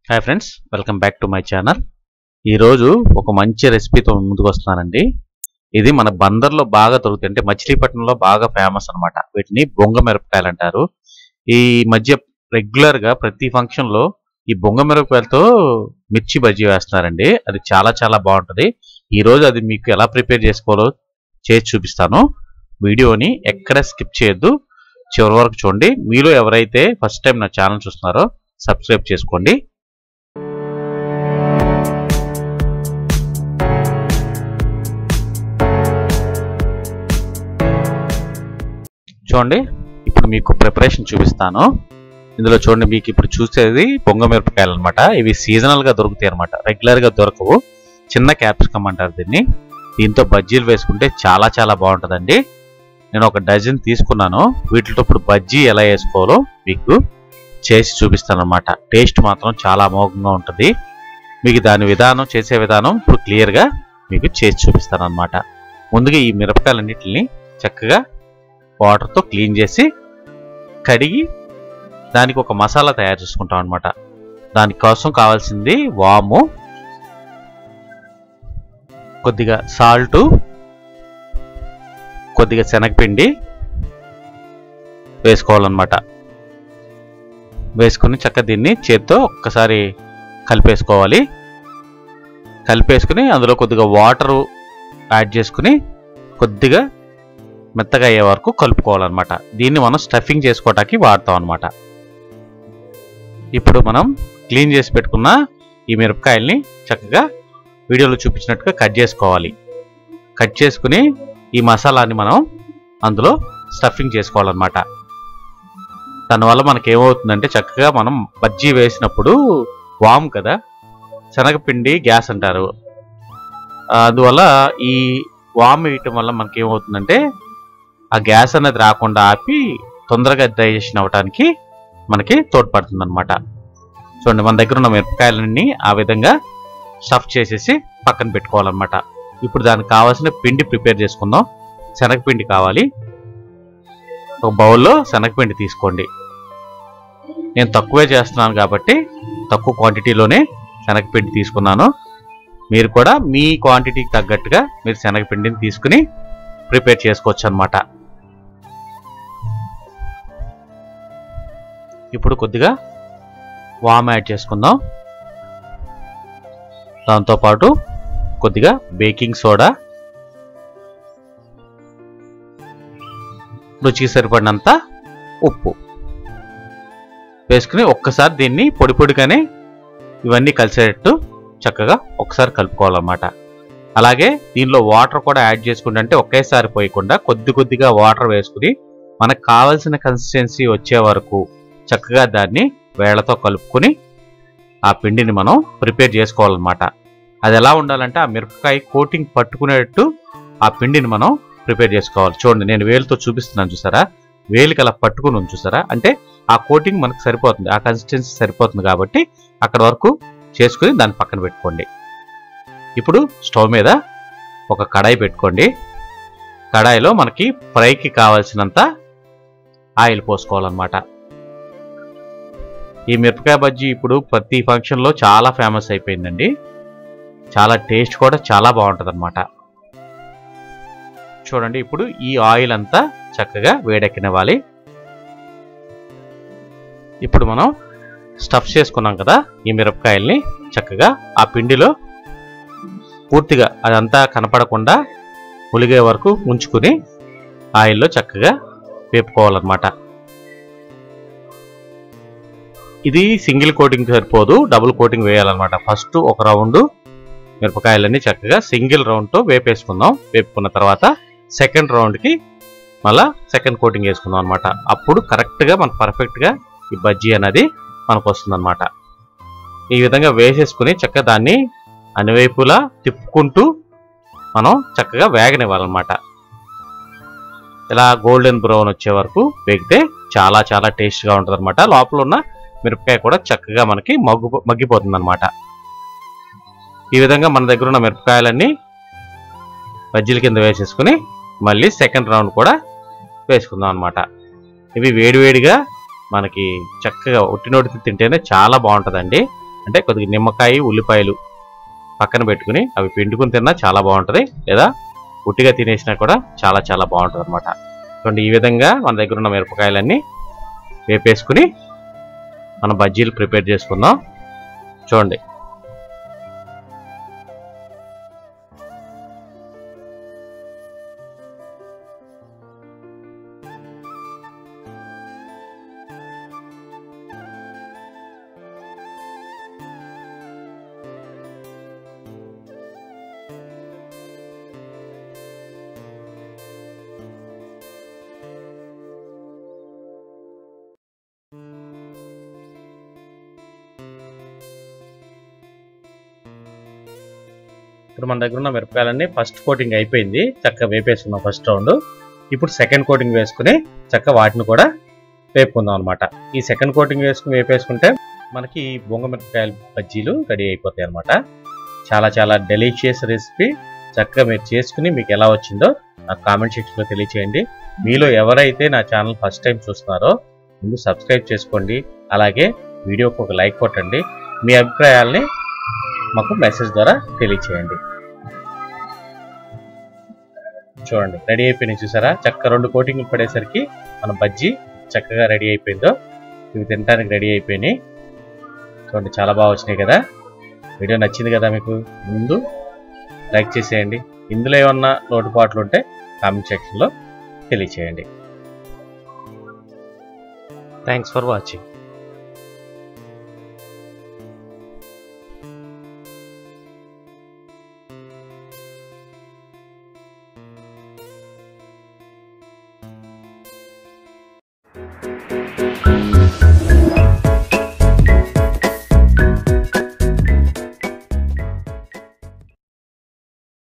Hi friends, welcome back to my channel. ఈరోజు ఒక మంచి రెసిపీతో ముందుకు వస్తున్నానండి. ఇది మన బందర్లో బాగా దొరుకుతాయి, అంటే మచిలీపట్నంలో బాగా ఫేమస్ అనమాట. వీటిని బొంగ మిరపకాయలు అంటారు. ఈ మధ్య రెగ్యులర్గా ప్రతి ఫంక్షన్లో ఈ బొంగ మిరపకాయలతో మిర్చి బజ్జీ వేస్తున్నారండి. అది చాలా చాలా బాగుంటుంది. ఈరోజు అది మీకు ఎలా ప్రిపేర్ చేసుకోవాలో చేసి చూపిస్తాను. వీడియోని ఎక్కడ స్కిప్ చేయొద్దు, చివరి వరకు చూడండి. మీలో ఎవరైతే ఫస్ట్ టైం నా ఛానల్ చూస్తున్నారో సబ్స్క్రైబ్ చేసుకోండి. చూడండి, ఇప్పుడు మీకు ప్రిపరేషన్ చూపిస్తాను. ఇందులో చూడండి, మీకు ఇప్పుడు చూసేది బొంగ మిరపకాయలు అనమాట. ఇవి సీజనల్గా దొరుకుతాయి అనమాట, రెగ్యులర్గా దొరకవు. చిన్న క్యాప్సికమ్ అంటారు దీన్ని. దీంతో బజ్జీలు వేసుకుంటే చాలా చాలా బాగుంటుందండి. నేను ఒక డజన్ తీసుకున్నాను. వీటితో ఇప్పుడు బజ్జీ ఎలా వేసుకోవాలో మీకు చేసి చూపిస్తాను అనమాట. టేస్ట్ మాత్రం చాలా అమోఘంగా ఉంటుంది. మీకు దాని విధానం, చేసే విధానం ఇప్పుడు క్లియర్గా మీకు చేసి చూపిస్తాను అనమాట. ముందుగా ఈ మిరపకాయలన్నింటిని చక్కగా వాటర్తో క్లీన్ చేసి కడిగి దానికి ఒక మసాలా తయారు చేసుకుంటాం అనమాట. దానికోసం కావాల్సింది వాము, కొద్దిగా సాల్టు, కొద్దిగా శనగపిండి వేసుకోవాలన్నమాట. వేసుకుని చక్కగా దీన్ని చేత్తో ఒక్కసారి కలిపేసుకోవాలి. కలిపేసుకుని అందులో కొద్దిగా వాటరు యాడ్ చేసుకుని కొద్దిగా మెత్తగా అయ్యే వరకు కలుపుకోవాలన్నమాట. దీన్ని మనం స్టఫింగ్ చేసుకోవటానికి వాడతాం అనమాట. ఇప్పుడు మనం క్లీన్ చేసి పెట్టుకున్న ఈ మిరపకాయల్ని చక్కగా వీడియోలో చూపించినట్టుగా కట్ చేసుకోవాలి. కట్ చేసుకుని ఈ మసాలాని మనం అందులో స్టఫింగ్ చేసుకోవాలన్నమాట. దానివల్ల మనకి ఏమవుతుందంటే, చక్కగా మనం బజ్జీ వేసినప్పుడు వాము కదా, శనగపిండి గ్యాస్ అంటారు. అందువల్ల ఈ వాము వేయటం వల్ల మనకి ఏమవుతుందంటే, ఆ గ్యాస్ అనేది రాకుండా ఆపి తొందరగా డైజెషన్ అవ్వడానికి మనకి తోడ్పడుతుంది అనమాట. చూడండి, మన దగ్గర ఉన్న మిరపకాయలన్నీ ఆ విధంగా స్టఫ్ చేసేసి పక్కన పెట్టుకోవాలన్నమాట. ఇప్పుడు దానికి కావాల్సిన పిండి ప్రిపేర్ చేసుకుందాం. శనగపిండి కావాలి. ఒక బౌల్లో శనగపిండి తీసుకోండి. నేను తక్కువే చేస్తున్నాను కాబట్టి తక్కువ క్వాంటిటీలోనే శనగపిండి తీసుకున్నాను. మీరు కూడా మీ క్వాంటిటీకి తగ్గట్టుగా మీరు శనగపిండిని తీసుకుని ప్రిపేర్ చేసుకోవచ్చు అన్నమాట. ఇప్పుడు కొద్దిగా వామ్ యాడ్ చేసుకుందాం. దాంతోపాటు కొద్దిగా బేకింగ్ సోడా, రుచికి సరిపడినంత ఉప్పు వేసుకుని ఒక్కసారి దీన్ని పొడి పొడిగానే ఇవన్నీ కలిసేటట్టు చక్కగా ఒకసారి కలుపుకోవాలన్నమాట. అలాగే దీనిలో వాటర్ కూడా యాడ్ చేసుకుంటే, అంటే ఒకేసారి పోయకుండా కొద్ది కొద్దిగా వాటర్ వేసుకుని మనకు కావాల్సిన కన్సిస్టెన్సీ వచ్చే వరకు చక్కగా దాన్ని వేళ్లతో కలుపుకొని ఆ పిండిని మనం ప్రిపేర్ చేసుకోవాలన్నమాట. అది ఎలా ఉండాలంటే, ఆ మిరపకాయ కోటింగ్ పట్టుకునేటట్టు ఆ పిండిని మనం ప్రిపేర్ చేసుకోవాలి. చూడండి, నేను వేలుతో చూపిస్తున్నాను, చూసారా? వేలికి అలా పట్టుకుని చూసారా? అంటే ఆ కోటింగ్ మనకు సరిపోతుంది, ఆ కన్సిస్టెన్సీ సరిపోతుంది. కాబట్టి అక్కడ వరకు చేసుకుని దాన్ని పక్కన పెట్టుకోండి. ఇప్పుడు స్టవ్ మీద ఒక కడాయి పెట్టుకోండి. కడాయిలో మనకి ఫ్రైకి కావాల్సినంత ఆయిల్ పోసుకోవాలన్నమాట. ఈ మిరపకాయ బజ్జీ ఇప్పుడు ప్రతి ఫంక్షన్లో చాలా ఫేమస్ అయిపోయిందండి. చాలా టేస్ట్ కూడా చాలా బాగుంటుంది అనమాట. చూడండి, ఇప్పుడు ఈ ఆయిల్ అంతా చక్కగా వేడెక్కనివ్వాలి. ఇప్పుడు మనం స్టఫ్ చేసుకున్నాం కదా ఈ మిరపకాయల్ని, చక్కగా ఆ పిండిలో పూర్తిగా అదంతా కనపడకుండా ములిగే వరకు ఉంచుకుని ఆయిల్లో చక్కగా వేపుకోవాలన్నమాట. ఇది సింగిల్ కోటింగ్ సరిపోదు, డబుల్ కోటింగ్ వేయాలన్నమాట. ఫస్ట్ ఒక రౌండ్ మిరపకాయలన్నీ చక్కగా సింగిల్ రౌండ్తో వేపేసుకుందాం. వేపుకున్న తర్వాత సెకండ్ రౌండ్కి మళ్ళీ సెకండ్ కోటింగ్ వేసుకుందాం అనమాట. అప్పుడు కరెక్ట్గా మనకు పర్ఫెక్ట్గా ఈ బజ్జీ అనేది మనకు వస్తుందన్నమాట. ఈ విధంగా వేసేసుకుని చక్కగా దాన్ని అన్ని వైపులా తిప్పుకుంటూ మనం చక్కగా వేగనివ్వాలన్నమాట. ఇలా గోల్డెన్ బ్రౌన్ వచ్చే వరకు వేగితే చాలా చాలా టేస్ట్గా ఉంటుంది అనమాట. లోపల ఉన్న మిరపకాయ కూడా చక్కగా మనకి మగ్గిపోతుంది అనమాట. ఈ విధంగా మన దగ్గర ఉన్న మిరపకాయలన్నీ బజ్జీల కింద వేసేసుకుని మళ్ళీ సెకండ్ రౌండ్ కూడా వేసుకుందాం అనమాట. ఇవి వేడివేడిగా మనకి చక్కగా ఒట్టినోటితో తింటేనే చాలా బాగుంటుందండి. అంటే కొద్దిగా నిమ్మకాయ ఉల్లిపాయలు పక్కన పెట్టుకుని అవి పిండుకుని తిన్నా చాలా బాగుంటుంది, లేదా ఉట్టిగా తినేసినా కూడా చాలా చాలా బాగుంటుంది అనమాట. చూడండి, ఈ విధంగా మన దగ్గర ఉన్న మిరపకాయలన్నీ వేపేసుకుని మనం బజ్జీలు ప్రిపేర్ చేసుకుందాం. చూడండి, ఇప్పుడు మన దగ్గర ఉన్న మిరపకాయలన్నీ ఫస్ట్ కోటింగ్ అయిపోయింది, చక్కగా వేపేసుకున్నాం ఫస్ట్ రౌండ్. ఇప్పుడు సెకండ్ కోటింగ్ వేసుకుని చక్కగా వాటిని కూడా వేపుకుందాం అనమాట. ఈ సెకండ్ కోటింగ్ వేసుకుని వేపేసుకుంటే మనకి బొంగ మిరపకాయల బజ్జీలు రెడీ అయిపోతాయి అనమాట. చాలా చాలా డెలిషియస్ రెసిపీ. చక్కగా మీరు చేసుకుని మీకు ఎలా వచ్చిందో నాకు కామెంట్ సెక్షన్లో తెలియచేయండి. మీలో ఎవరైతే నా ఛానల్ ఫస్ట్ టైం చూస్తున్నారో ముందు సబ్స్క్రైబ్ చేసుకోండి, అలాగే వీడియోకి ఒక లైక్ కొట్టండి. మీ అభిప్రాయాల్ని మాకు మెసేజ్ ద్వారా తెలియచేయండి. చూడండి, రెడీ అయిపోయినాయి చూసారా, చక్కగా 2 కోటింగ్లు పడేసరికి మన బజ్జీ చక్కగా రెడీ అయిపోయిందో. ఇవి తినడానికి రెడీ అయిపోయినాయి. చూడండి, చాలా బాగా వచ్చినాయి కదా. వీడియో నచ్చింది కదా మీకు? ముందు లైక్ చేసేయండి. ఇందులో ఏమన్నా లోటుపాట్లు ఉంటే కామెంట్ సెక్షన్లో తెలియచేయండి. Thanks for watching.